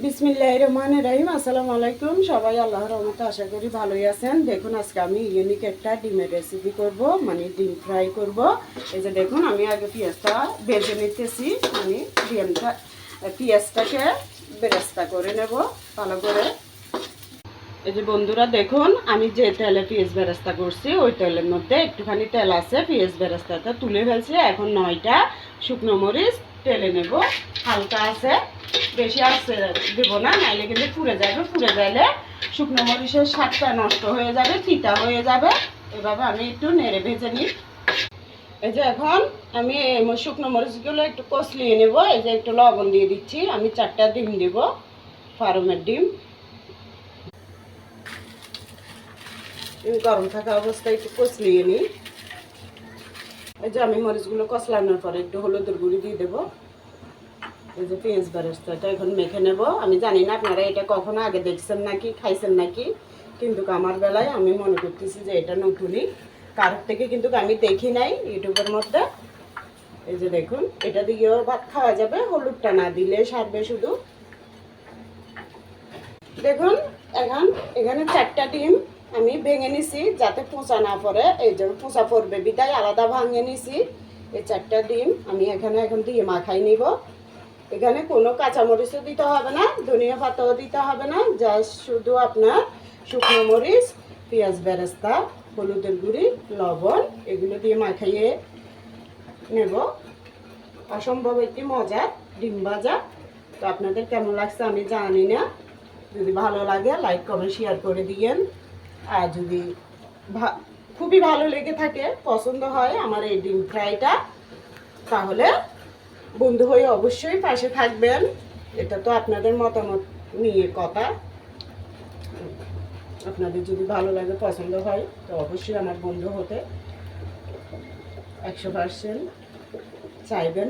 বিসমিল্লাহির রহমানির রহিম। আসসালামু আলাইকুম। সবাই আল্লাহর রহমতে আশা করি ভালোই আছেন। দেখুন আজকে আমি ইউনিক একটা ডিমের রেসিপি করব, মানে ডিম ফ্রাই করব। এই যে দেখুন আমি আগে পেঁয়াজটা ভেজে নিতেছি, মানে পেঁয়াজটাকে বেরেস্তা করে নেব ভালো করে। এই যে বন্ধুরা দেখুন আমি যে তেলে পেঁয়াজ বেরেস্তা করছি ওই তেলের মধ্যে একটুখানি তেল আছে, পেঁয়াজ বেরেস্তাটা তুলে ফেলছি। এখন 9টা শুকনো মরিচ তেলে নেব, হালকা আছে, বেশি আছে দেবো না, নাইলে কিন্তু পুড়ে যাবে। পুড়ে গেলে শুকনো মরিচের স্বাদটা নষ্ট হয়ে যাবে, তিতা হয়ে যাবে। এভাবে আমি একটু নেড়ে ভেজে নিই। এই যে এখন আমি শুকনো মরিচগুলো একটু কষলিয়ে নেব। এই যে একটু লবণ দিয়ে দিচ্ছি, আমি 4টা ডিম দেব, ফার্মের ডিম। গরম থাকা অবস্থায় একটু কষলিয়ে নিই। এই যে আমি মরিচগুলো কষলানোর পরে একটু হলুদের গুঁড়ি দিয়ে দেবো। এই যে পেঁয়াজ বেরেস্তাটা এখন মেখে নেব। আমি জানি না আপনারা এটা কখনো আগে দেখছেন নাকি, খাইছেন নাকি, কিন্তু আমার বেলায় আমি মনে করতেছি যে এটা নতুনই, কারোর থেকে কিন্তু আমি দেখি নাই ইউটিউবের মধ্যে। এই যে দেখুন এটা দিয়েও ভাত খাওয়া যাবে, হলুদটা না দিলে সারবে শুধু। দেখুন এখন এখানে 4টা ডিম আমি ভেঙে নিছি যাতে পোঁচা না পড়ে, এই যে পোঁচা পড়বে বিদায় আলাদা ভাঙে নিছি। এই 4টা ডিম আমি এখন দিয়ে মাখাই নিব। এখানে কোনো কাঁচামরিচও দিতে হবে না, ধনিয়া পাতাও দিতে হবে না, জাস্ট শুধু আপনার শুকনো মরিচ, পেঁয়াজ বেরেস্তা, হলুদের গুঁড়ি, লবণ এগুলো দিয়ে মাখাইয়ে নেব। অসম্ভব একটি মজার ডিম ভাজা। তো আপনাদের কেমন লাগছে আমি জানি না, যদি ভালো লাগে লাইক কমেন্ট শেয়ার করে দিয়েন। আর যদি খুবই ভালো লেগে থাকে, পছন্দ হয় আমার এই ডিম ফ্রাইটা, তাহলে বন্ধু হয়ে অবশ্যই পাশে থাকবেন। এটা তো আপনাদের মতামত নিয়ে কথা। আপনাদের যদি ভালো লাগে, পছন্দ হয়, তো অবশ্যই আমার বন্ধু হতে 100% চাইবেন।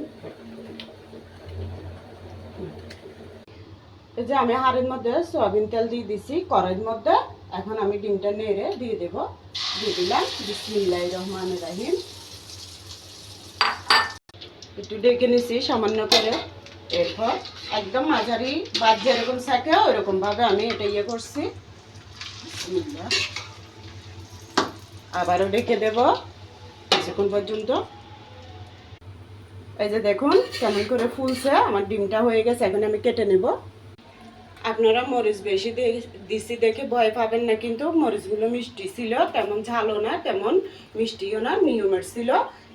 এই যে আমি হাঁড়ির মধ্যে সয়াবিন তেল দিয়ে দিছি কড়াইয়ের মধ্যে। এখন আমি ডিমটা নেড়ে দিয়ে দেব। দিয়ে দিলাম। বিসমিল্লাহির রহমানির রহিম। একটু ডেকে নিছি সামান্য করে। এরপর একদম মাঝারি বাদ যেরকম থাকে ওইরকমভাবে আমি এটা ইয়ে করছি। আবারও ডেকে দেব কিছুক্ষণ পর্যন্ত। এই যে দেখুন কেমন করে ফুলছে, আমার ডিমটা হয়ে গেছে। এখন আমি কেটে নেব। আপনারা মরিচ বেশি দিছি দেখে ভয় পাবেন না, কিন্তু মরিচগুলো মিষ্টি ছিল, তেমন ঝালও না তেমন মিষ্টিও না, মিডিয়ামের ছিল।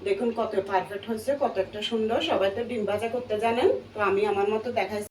দেখুন কত পারফেক্ট হচ্ছে, কত একটা সুন্দর। সবাই তো ডিম ভাজা করতে জানেন, তো আমি আমার মতো দেখাইছি।